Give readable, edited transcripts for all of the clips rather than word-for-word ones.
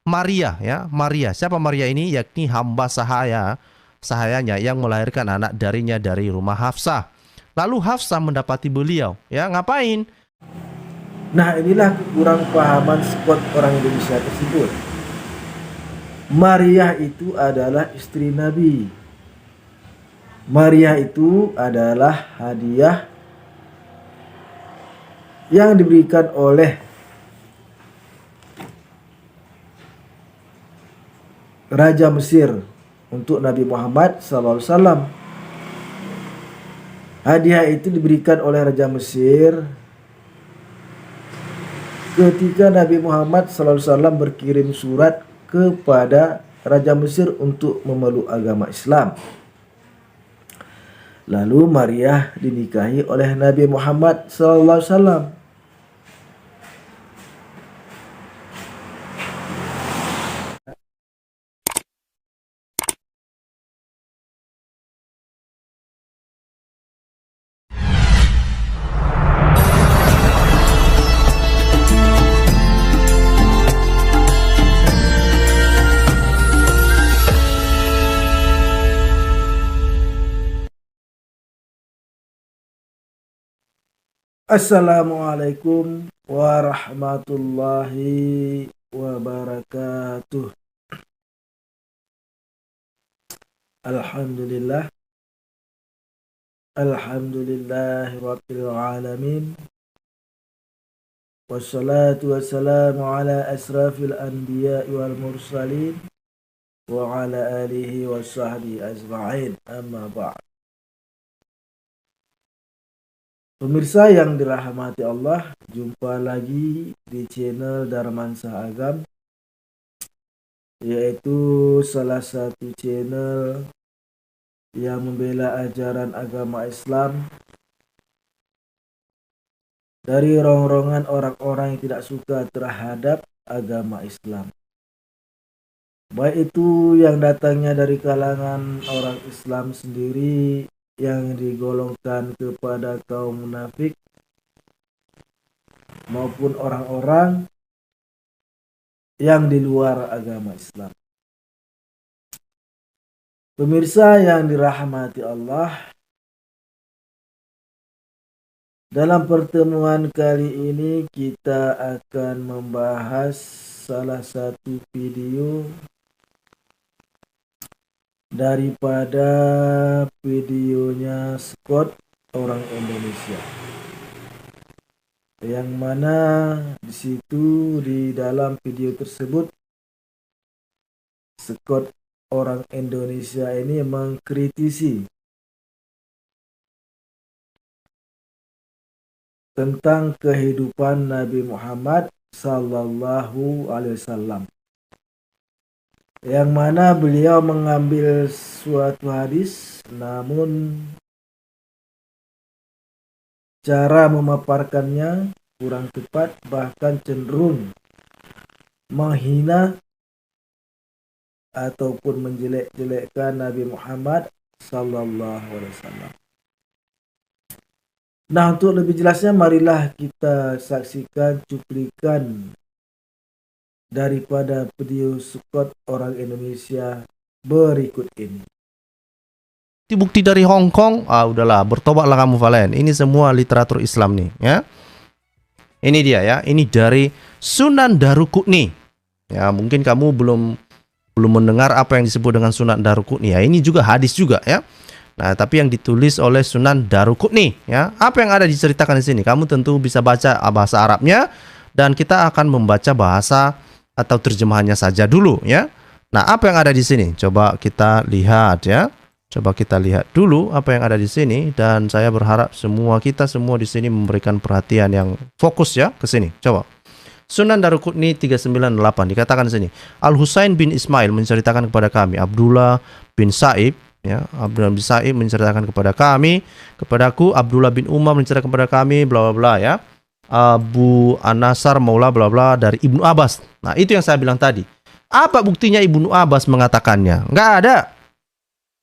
Maria ya. Maria. Siapa Maria ini? Yakni hamba sahayanya yang melahirkan anak darinya dari rumah Hafsah. Lalu Hafsah mendapati beliau, ya ngapain? Nah, inilah kekurang pahaman Scott orang Indonesia tersebut. Maria itu adalah istri Nabi. Maria itu adalah hadiah yang diberikan oleh Raja Mesir untuk Nabi Muhammad SAW. Hadiah itu diberikan oleh Raja Mesir ketika Nabi Muhammad SAW berkirim surat kepada Raja Mesir untuk memeluk agama Islam. Lalu Maria dinikahi oleh Nabi Muhammad SAW. Assalamualaikum warahmatullahi wabarakatuh. Alhamdulillah. Alhamdulillahi rabbil alamin. Wassalatu wassalamu ala asrafil anbiya wal mursalin wa ala alihi wa sahbihi ajma'in. Amma ba'd. Pemirsa yang dirahmati Allah, jumpa lagi di channel Darmansa Agam, yaitu salah satu channel yang membela ajaran agama Islam dari rongrongan orang-orang yang tidak suka terhadap agama Islam. Baik itu yang datangnya dari kalangan orang Islam sendiri yang digolongkan kepada kaum munafik, maupun orang-orang yang di luar agama Islam. Pemirsa yang dirahmati Allah, dalam pertemuan kali ini kita akan membahas salah satu video daripada videonya Scott orang Indonesia, yang mana di situ di dalam video tersebut Scott orang Indonesia ini mengkritisi tentang kehidupan Nabi Muhammad Sallallahu Alaihi Wasallam, yang mana beliau mengambil suatu hadis, namun cara memaparkannya kurang tepat, bahkan cenderung menghina ataupun menjelek-jelekkan Nabi Muhammad Sallallahu Alaihi Wasallam. Nah, untuk lebih jelasnya marilah kita saksikan cuplikan daripada video Scott orang Indonesia berikut ini. Bukti dari Hong Kong, udahlah, bertobatlah kamu Valen. Ini semua literatur Islam nih, ya. Ini dia ya, ini dari Sunan Daruqutni. Ya, mungkin kamu belum mendengar apa yang disebut dengan Sunan Daruqutni. Ya, ini juga hadis juga ya. Nah, tapi yang ditulis oleh Sunan Daruqutni, ya. Apa yang ada diceritakan di sini? Kamu tentu bisa baca bahasa Arabnya, dan kita akan membaca bahasa atau terjemahannya saja dulu ya. Nah, apa yang ada di sini? Coba kita lihat ya. Coba kita lihat dulu apa yang ada di sini, dan saya berharap kita semua di sini memberikan perhatian yang fokus ya ke sini. Coba. Sunan Daruqutni 398 dikatakan di sini, Al-Husain bin Ismail menceritakan kepada kami, Abdullah bin Sa'ib ya, Abdullah bin Sa'ib menceritakan kepada kami, kepadaku Abdullah bin Umar menceritakan kepada kami, bla bla bla ya. Abu An-Nasar Maula bla bla dari Ibnu Abbas. Nah, itu yang saya bilang tadi. Apa buktinya Ibnu Abbas mengatakannya? Enggak ada.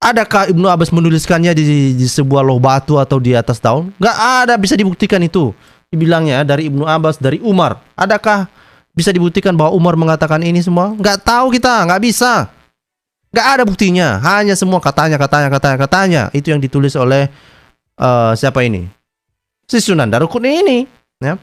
Adakah Ibnu Abbas menuliskannya di sebuah loh batu atau di atas daun? Enggak ada, bisa dibuktikan itu. Dibilangnya dari Ibnu Abbas, dari Umar. Adakah Bisa dibuktikan bahwa Umar mengatakan ini semua? Nggak tahu kita, nggak bisa. Nggak ada buktinya, hanya semua katanya. Itu yang ditulis oleh siapa ini? Si Sunan Daruqutni ini. Ya.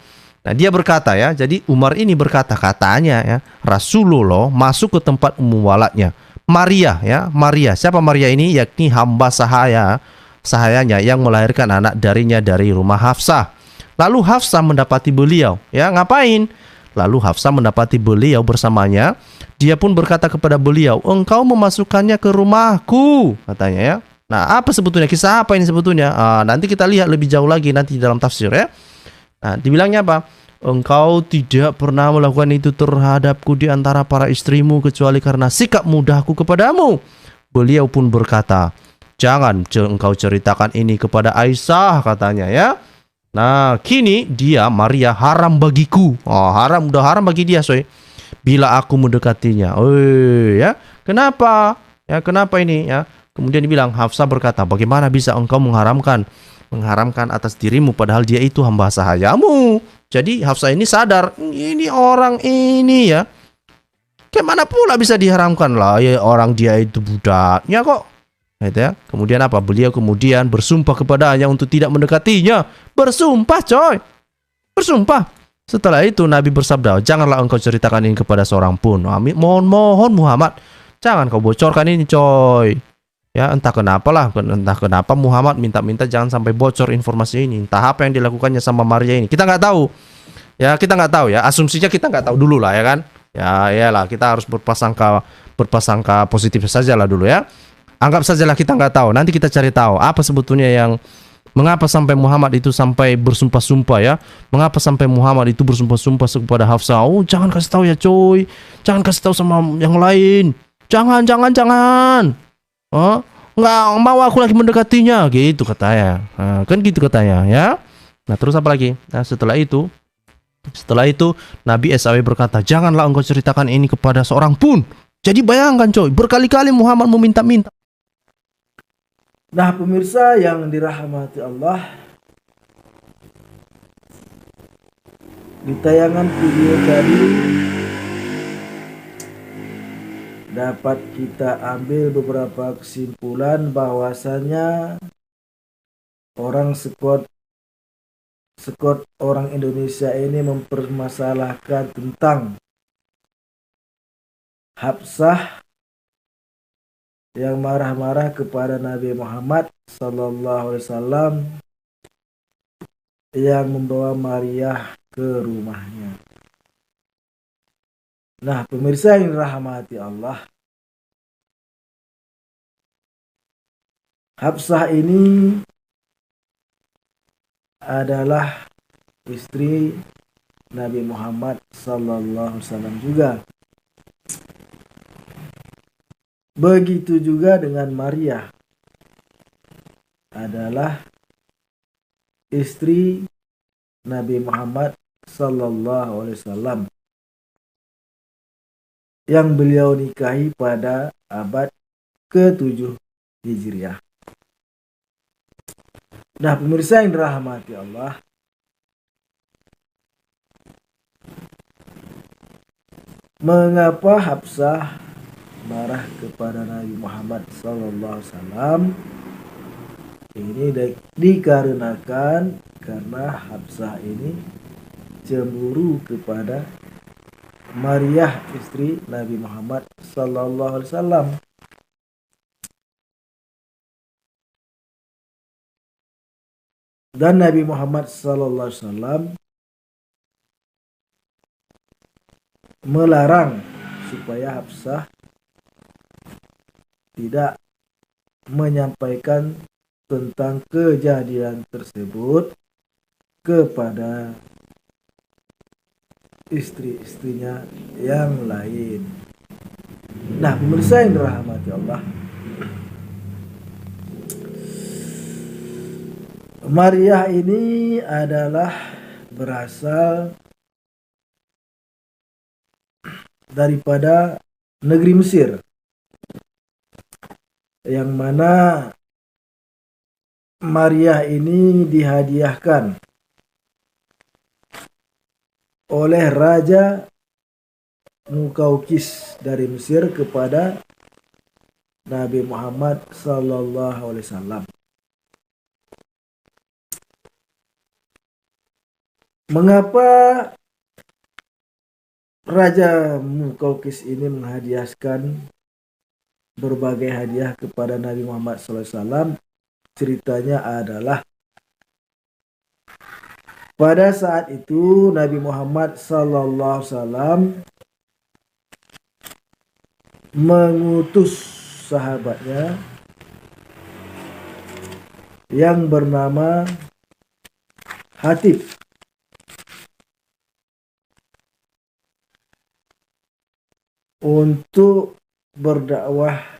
Nah dia berkata ya, jadi Umar ini berkata katanya ya, Rasulullah masuk ke tempat walatnya. Maria ya, Maria. Siapa Maria ini? Yakni hamba sahayanya yang melahirkan anak darinya dari rumah Hafsah. Lalu Hafsah mendapati beliau. Ya ngapain? Lalu Hafsah mendapati beliau bersamanya. Dia pun berkata kepada beliau, engkau memasukkannya ke rumahku, katanya ya. Nah, apa sebetulnya? Kisah apa ini sebetulnya? Nanti kita lihat lebih jauh lagi nanti di dalam tafsir ya. Nah, dibilangnya apa? Engkau tidak pernah melakukan itu terhadapku di antara para istrimu kecuali karena sikap mudahku kepadamu. Beliau pun berkata, jangan engkau ceritakan ini kepada Aisyah, katanya ya. Nah, kini dia Maria haram bagiku. Haram, udah haram bagi dia, soy. Bila aku mendekatinya. Ya. Kenapa? Ya, kenapa ini ya? Kemudian dibilang, Hafsah berkata, bagaimana bisa engkau mengharamkan atas dirimu padahal dia itu hamba sahayamu. Jadi Hafsah ini sadar, ini orang ini ya. Kemana pula bisa diharamkan lah ya, orang dia itu budaknya kok. Gitu ya. Kemudian apa? Beliau kemudian bersumpah kepadanya untuk tidak mendekatinya. Bersumpah, coy. Bersumpah. Setelah itu Nabi bersabda, janganlah engkau ceritakan ini kepada seorang pun. Mohon Muhammad, jangan kau bocorkan ini, coy. Ya entah kenapa Muhammad minta jangan sampai bocor informasi ini. Entah apa yang dilakukannya sama Maria ini. Kita nggak tahu. Ya kita nggak tahu ya. Asumsinya kita nggak tahu dulu lah ya kan. Ya iyalah kita harus berprasangka positif saja lah dulu ya. Anggap sajalah kita nggak tahu. Nanti kita cari tahu apa sebetulnya yang mengapa sampai Muhammad itu sampai bersumpah-sumpah ya. Mengapa sampai Muhammad itu bersumpah-sumpah kepada Hafsah. Oh jangan kasih tahu ya coy. Jangan kasih tahu sama yang lain. Jangan. Oh, nggak mau aku lagi mendekatinya. Gitu katanya. Nah, kan gitu katanya ya. Nah terus apa lagi? Nah setelah itu Nabi SAW berkata, janganlah engkau ceritakan ini kepada seorang pun. Jadi bayangkan coy, berkali-kali Muhammad meminta-minta. Nah pemirsa yang dirahmati Allah, di tayangan video tadi dapat kita ambil beberapa kesimpulan bahwasanya Skot orang Indonesia ini mempermasalahkan tentang Hafsah yang marah-marah kepada Nabi Muhammad SAW yang membawa Maria ke rumahnya. Nah, pemirsa yang dirahmati Allah, Hafsah ini adalah istri Nabi Muhammad SAW juga. Begitu juga dengan Maria, adalah istri Nabi Muhammad SAW yang beliau nikahi pada abad ke-7 Hijriah. Nah pemirsa yang dirahmati Allah, mengapa Hafsah marah kepada Nabi Muhammad SAW? Ini dikarenakan karena Hafsah ini cemburu kepada Maria, istri Nabi Muhammad SAW. Dan Nabi Muhammad SAW melarang supaya Hafsah tidak menyampaikan tentang kejadian tersebut kepada istri-istrinya yang lain. Nah, pemirsa yang dirahmati Allah, Maria ini adalah berasal daripada negeri Mesir, yang mana Maria ini dihadiahkan oleh Raja Mukaukis dari Mesir kepada Nabi Muhammad sallallahu alaihi wasallam. Mengapa Raja Mukaukis ini menghadiahkan berbagai hadiah kepada Nabi Muhammad sallallahu alaihi wasallam? Ceritanya adalah pada saat itu Nabi Muhammad sallallahu alaihi wasallam mengutus sahabatnya yang bernama Hatib untuk berdakwah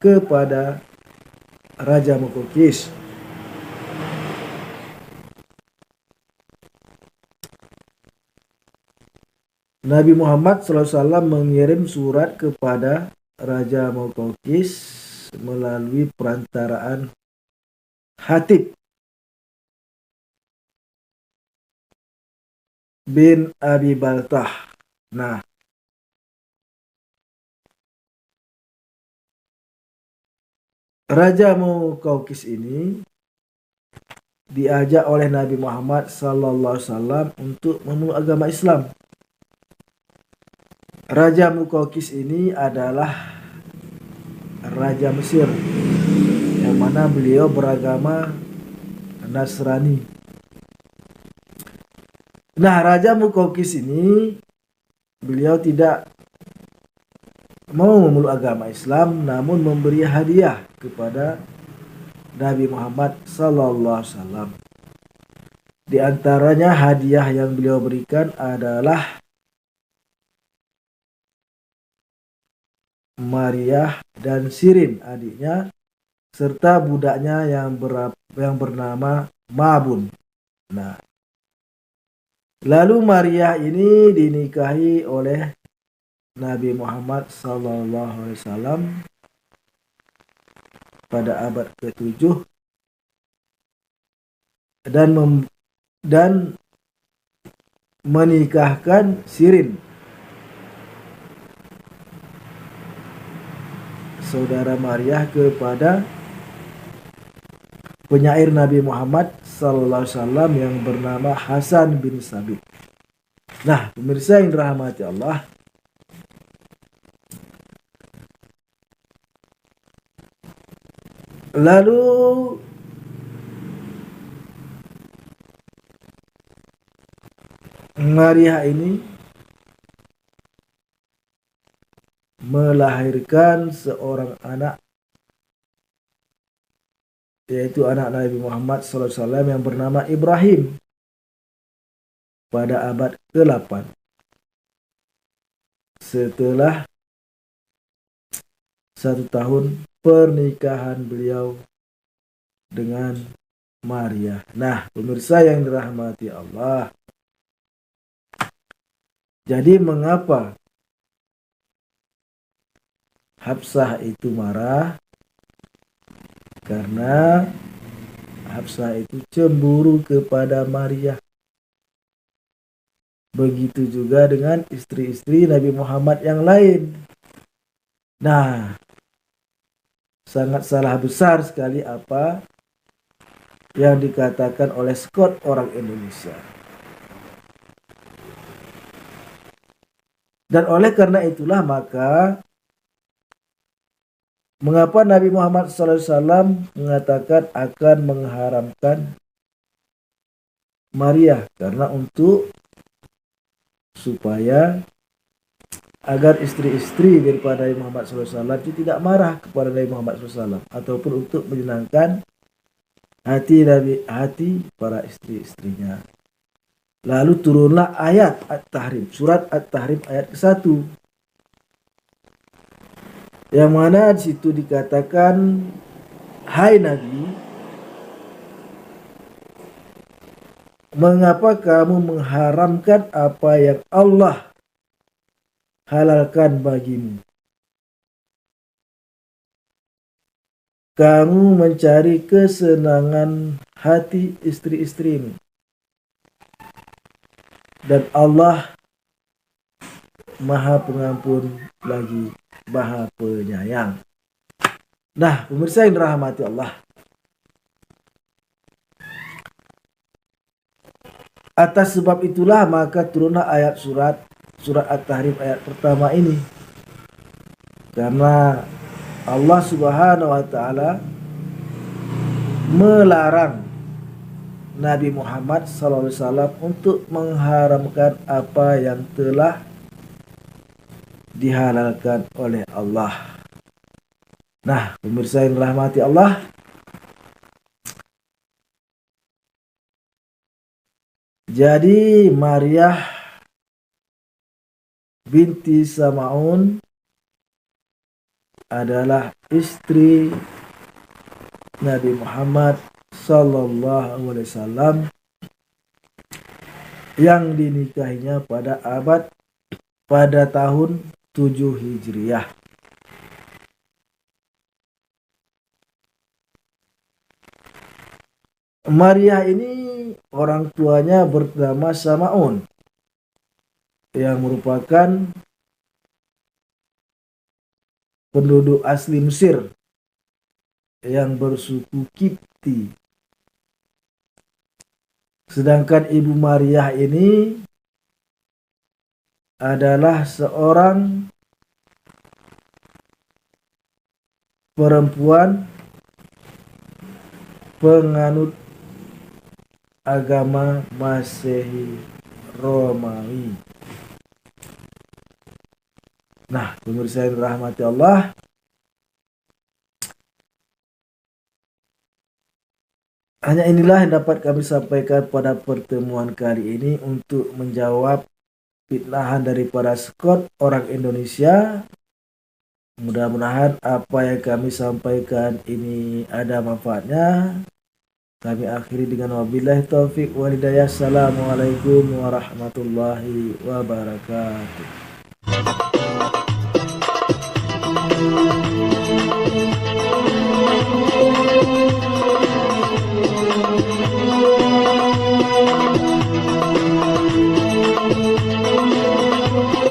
kepada Raja Mukaukis. Nabi Muhammad SAW mengirim surat kepada Raja Mukaukis melalui perantaraan Hatib bin Abi Baltah. Nah, Raja Mukaukis ini diajak oleh Nabi Muhammad SAW untuk memeluk agama Islam. Raja Mukaukis ini adalah Raja Mesir, yang mana beliau beragama Nasrani. Nah, Raja Mukaukis ini beliau tidak mau memeluk agama Islam, namun memberi hadiah kepada Nabi Muhammad SAW. Di antaranya hadiah yang beliau berikan adalah Maria dan Sirin, adiknya, serta budaknya yang bernama Mabun. Nah, lalu Maria ini dinikahi oleh Nabi Muhammad SAW pada abad ke-7 dan menikahkan Sirin, saudara Maria, kepada penyair Nabi Muhammad SAW yang bernama Hasan bin Sabit. Nah, pemirsa yang dirahmati Allah, lalu Maria ini melahirkan seorang anak, yaitu anak Nabi Muhammad SAW yang bernama Ibrahim pada abad ke-8 setelah 1 tahun pernikahan beliau dengan Maria. Nah, pemirsa yang dirahmati Allah, jadi mengapa Hafsah itu marah? Karena Hafsah itu cemburu kepada Maria. Begitu juga dengan istri-istri Nabi Muhammad yang lain. Nah, sangat salah besar sekali apa yang dikatakan oleh Scott orang Indonesia. Dan oleh karena itulah maka mengapa Nabi Muhammad SAW mengatakan akan mengharamkan Maria? Karena supaya agar istri-istri daripada Nabi Muhammad SAW itu tidak marah kepada Nabi Muhammad SAW, ataupun untuk menyenangkan hati para istri-istrinya. Lalu turunlah ayat At-Tahrim, surat At-Tahrim ayat ke-1, yang mana di situ dikatakan, hai Nabi, mengapa kamu mengharamkan apa yang Allah halalkan bagimu? Kamu mencari kesenangan hati istri-istrimu, dan Allah Maha Pengampun lagi Maha Penyayang. Nah, pemirsa yang dirahmati Allah, atas sebab itulah maka turunlah ayat surat At-Tahrim ayat pertama ini, karena Allah Subhanahu wa taala melarang Nabi Muhammad SAW untuk mengharamkan apa yang telah dihalalkan oleh Allah. Nah, pemirsa yang dirahmati Allah, jadi Maryah binti Sam'un adalah istri Nabi Muhammad Sallallahu Alaihi Wasallam yang dinikahinya pada tahun 7 Hijriah. Maryah ini orang tuanya bernama Sam'un, yang merupakan penduduk asli Mesir yang bersuku Kipti. Sedangkan ibu Maryah ini adalah seorang perempuan penganut agama Masehi Romawi. Nah, pemirsa yang dirahmati Allah, hanya inilah yang dapat kami sampaikan pada pertemuan kali ini untuk menjawab fitnahan dari para Scot orang Indonesia. Mudah-mudahan apa yang kami sampaikan ini ada manfaatnya. Kami akhiri dengan wabillahi taufik wal hidayah. Assalamualaikum warahmatullahi wabarakatuh.